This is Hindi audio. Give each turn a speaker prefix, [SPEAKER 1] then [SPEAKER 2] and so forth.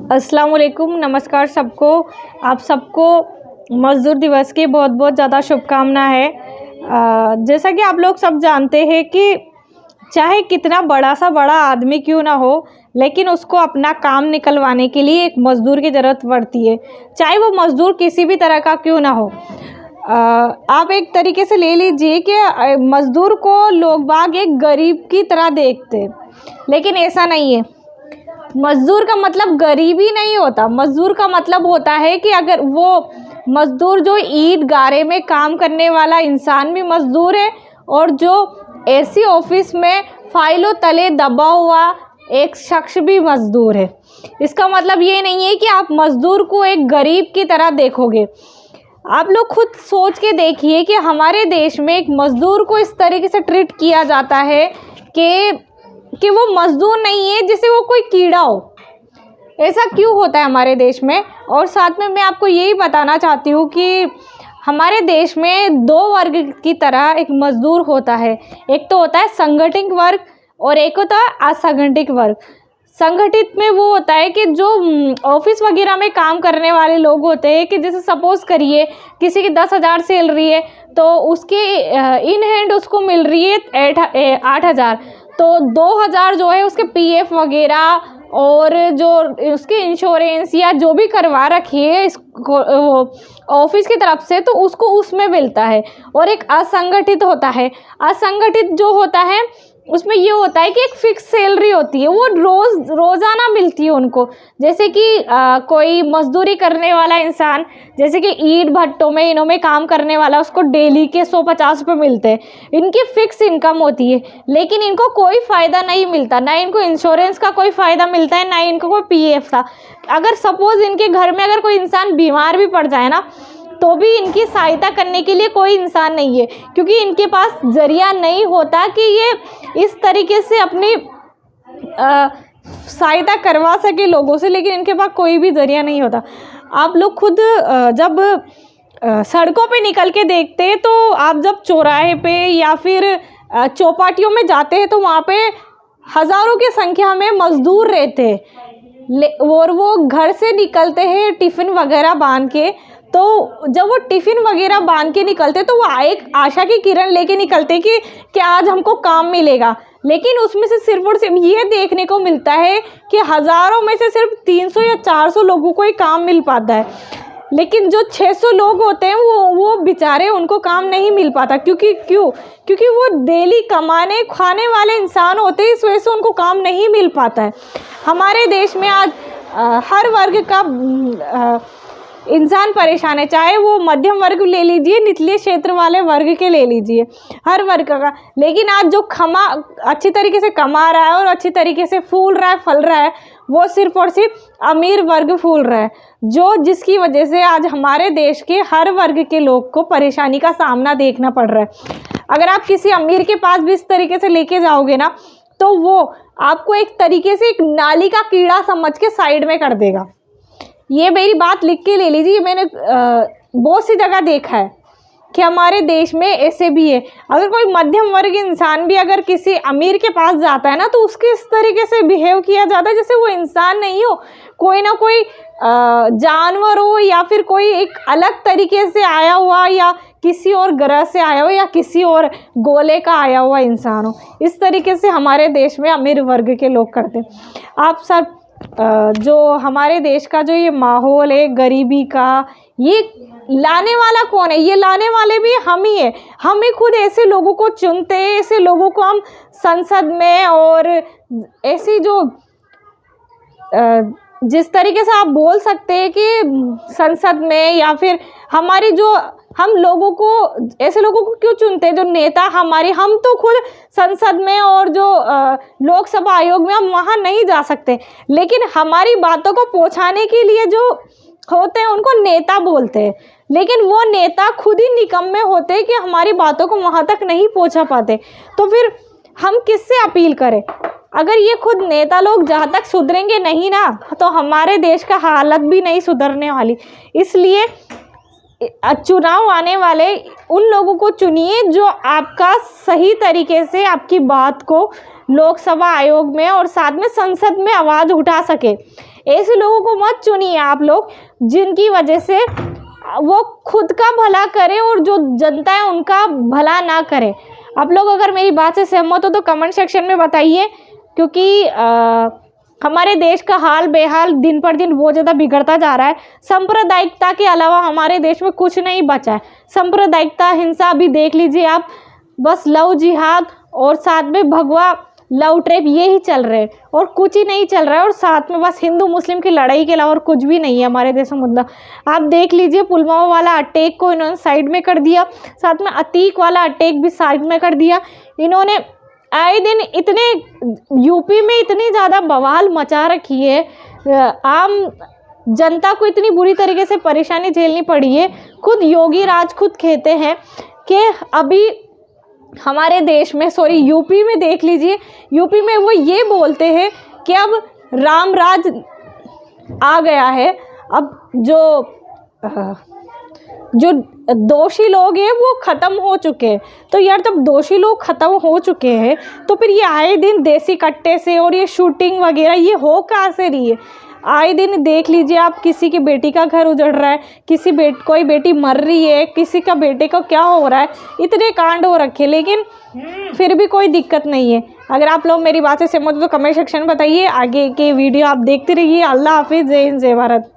[SPEAKER 1] अस्सलाम वालेकुम, नमस्कार सबको। आप सबको मज़दूर दिवस की बहुत बहुत ज़्यादा शुभकामना है। जैसा कि आप लोग सब जानते हैं कि चाहे कितना बड़ा आदमी क्यों ना हो, लेकिन उसको अपना काम निकलवाने के लिए एक मज़दूर की ज़रूरत पड़ती है, चाहे वो मज़दूर किसी भी तरह का क्यों ना हो। आप एक तरीके से ले लीजिए कि मज़दूर को लोग बाग एक गरीब की तरह देखते हैं, लेकिन ऐसा नहीं है। मज़दूर का मतलब गरीबी नहीं होता। मज़दूर का मतलब होता है कि अगर वो मज़दूर जो ईंट गारे में काम करने वाला इंसान भी मज़दूर है, और जो एसी ऑफिस में फाइलों तले दबा हुआ एक शख्स भी मज़दूर है। इसका मतलब ये नहीं है कि आप मज़दूर को एक गरीब की तरह देखोगे। आप लोग खुद सोच के देखिए कि हमारे देश में एक मज़दूर को इस तरीके से ट्रीट किया जाता है कि वो मज़दूर नहीं है, जैसे वो कोई कीड़ा हो। ऐसा क्यों होता है हमारे देश में? और साथ में मैं आपको यही बताना चाहती हूँ कि हमारे देश में दो वर्ग की तरह एक मज़दूर होता है। एक तो होता है संगठित वर्ग और एक होता है असंगठित वर्ग। संगठित में वो होता है कि जो ऑफिस वगैरह में काम करने वाले लोग होते हैं, कि जैसे सपोज़ करिए किसी की 10,000 सैलरी है, तो उसके इन हैंड उसको मिल रही है 8,000। तो 2,000 जो है उसके पीएफ वगैरह और जो उसके इंश्योरेंस या जो भी करवा रखी है ऑफिस की तरफ से, तो उसको उसमें मिलता है। और एक असंगठित होता है। असंगठित जो होता है उसमें ये होता है कि एक फिक्स सैलरी होती है, वो रोज़ाना मिलती है उनको। जैसे कि कोई मज़दूरी करने वाला इंसान, जैसे कि ईंट भट्टों में इनों में काम करने वाला, उसको डेली के 150 रुपये मिलते हैं। इनकी फ़िक्स इनकम होती है, लेकिन इनको कोई फ़ायदा नहीं मिलता। ना इनको इंश्योरेंस का कोई फ़ायदा मिलता है, ना इनको कोई पीएफ का। अगर सपोज़ इनके घर में अगर कोई इंसान बीमार भी पड़ जाए ना, तो भी इनकी सहायता करने के लिए कोई इंसान नहीं है, क्योंकि इनके पास ज़रिया नहीं होता कि ये इस तरीके से अपनी सहायता करवा सके लोगों से। लेकिन इनके पास कोई भी ज़रिया नहीं होता। आप लोग खुद जब सड़कों पे निकल के देखते हैं, तो आप जब चौराहे पे या फिर चौपाटियों में जाते हैं, तो वहाँ पे हज़ारों की संख्या में मज़दूर रहते हैं, और वो घर से निकलते हैं टिफ़िन वगैरह बांध के। तो जब वो टिफ़िन वगैरह बांध के निकलते, तो वो एक आशा की किरण लेके निकलते कि आज हमको काम मिलेगा। लेकिन उसमें से सिर्फ और सिर्फ ये देखने को मिलता है कि हज़ारों में से सिर्फ 300 या 400 लोगों को ही काम मिल पाता है। लेकिन जो 600 लोग होते हैं, वो बेचारे, उनको काम नहीं मिल पाता। क्योंकि वो डेली कमाने खाने वाले इंसान होते हैं, इस वजह से उनको काम नहीं मिल पाता है। हमारे देश में आज हर वर्ग का इंसान परेशान है, चाहे वो मध्यम वर्ग ले लीजिए, निचले क्षेत्र वाले वर्ग के ले लीजिए, हर वर्ग का। लेकिन आज जो अच्छी तरीके से कमा रहा है और अच्छी तरीके से फूल रहा है, फल रहा है, वो सिर्फ और सिर्फ अमीर वर्ग फूल रहा है, जिसकी वजह से आज हमारे देश के हर वर्ग के लोग को परेशानी का सामना देखना पड़ रहा है। अगर आप किसी अमीर के पास भी इस तरीके से लेके जाओगे ना, तो वो आपको एक तरीके से एक नाली का कीड़ा समझ के साइड में कर देगा। ये मेरी बात लिख के ले लीजिए। मैंने बहुत सी जगह देखा है कि हमारे देश में ऐसे भी है। अगर कोई मध्यम वर्ग इंसान भी अगर किसी अमीर के पास जाता है ना, तो उसके इस तरीके से बिहेव किया जाता है जैसे वो इंसान नहीं हो, कोई ना कोई जानवर हो, या फिर कोई एक अलग तरीके से आया हुआ, या किसी और ग्रह से आया हो, या किसी और गोले का आया हुआ इंसान हो। इस तरीके से हमारे देश में अमीर वर्ग के लोग करते हैं। आप सब जो हमारे देश का जो ये माहौल है गरीबी का, ये लाने वाला कौन है? ये लाने वाले भी हम ही है। हम ही खुद ऐसे लोगों को चुनते हैं, ऐसे लोगों को हम संसद में, और ऐसी जो जिस तरीके से आप बोल सकते हैं कि संसद में, या फिर हमारी जो हम लोगों को, ऐसे लोगों को क्यों चुनते हैं जो नेता हमारे। हम तो खुद संसद में और जो लोकसभा आयोग में हम वहाँ नहीं जा सकते, लेकिन हमारी बातों को पहुँचाने के लिए जो होते हैं उनको नेता बोलते हैं। लेकिन वो नेता खुद ही निकम्मे होते हैं कि हमारी बातों को वहाँ तक नहीं पहुँचा पाते। तो फिर हम किससे अपील करें? अगर ये खुद नेता लोग जहाँ तक सुधरेंगे नहीं ना, तो हमारे देश का हालत भी नहीं सुधरने वाली। इसलिए चुनाव आने वाले उन लोगों को चुनिए जो आपका सही तरीके से आपकी बात को लोकसभा आयोग में और साथ में संसद में आवाज़ उठा सके। ऐसे लोगों को मत चुनिए आप लोग, जिनकी वजह से वो खुद का भला करें और जो जनता है उनका भला ना करें। आप लोग अगर मेरी बात से सहमत हो तो कमेंट सेक्शन में बताइए, क्योंकि हमारे देश का हाल बेहाल दिन पर दिन बहुत ज़्यादा बिगड़ता जा रहा है। सांप्रदायिकता के अलावा हमारे देश में कुछ नहीं बचा है। सांप्रदायिकता, हिंसा अभी देख लीजिए आप, बस लव जिहाद और साथ में भगवा लव ट्रैप ये ही चल रहे हैं और कुछ ही नहीं चल रहा है। और साथ में बस हिंदू मुस्लिम की लड़ाई के अलावा और कुछ भी नहीं है हमारे देश में मुद्दा। आप देख लीजिए पुलवामा वाला अटैक को इन्होंने साइड में कर दिया, साथ में अतीक वाला अटैक भी साइड में कर दिया। इन्होंने आए दिन इतने यूपी में इतनी ज़्यादा बवाल मचा रखी है, आम जनता को इतनी बुरी तरीके से परेशानी झेलनी पड़ी है। खुद योगी राज खुद कहते हैं कि अभी हमारे देश में, सॉरी यूपी में देख लीजिए, यूपी में वो ये बोलते हैं कि अब राम राज आ गया है, अब जो दोषी लोग हैं वो ख़त्म हो चुके हैं। तो यार जब दोषी लोग ख़त्म हो चुके हैं तो फिर ये आए दिन देसी कट्टे से और ये शूटिंग वगैरह ये हो कहाँ से रही है? आए दिन देख लीजिए आप, किसी की बेटी का घर उजड़ रहा है, कोई बेटी मर रही है, किसी का बेटे को क्या हो रहा है, इतने कांड हो रखे, लेकिन फिर भी कोई दिक्कत नहीं है। अगर आप लोग मेरी बात से सहमत हो तो कमेंट सेक्शन में बताइए। आगे के वीडियो आप देखते रहिए। अल्लाह हाफिज़, जय हिंद, जय भारत।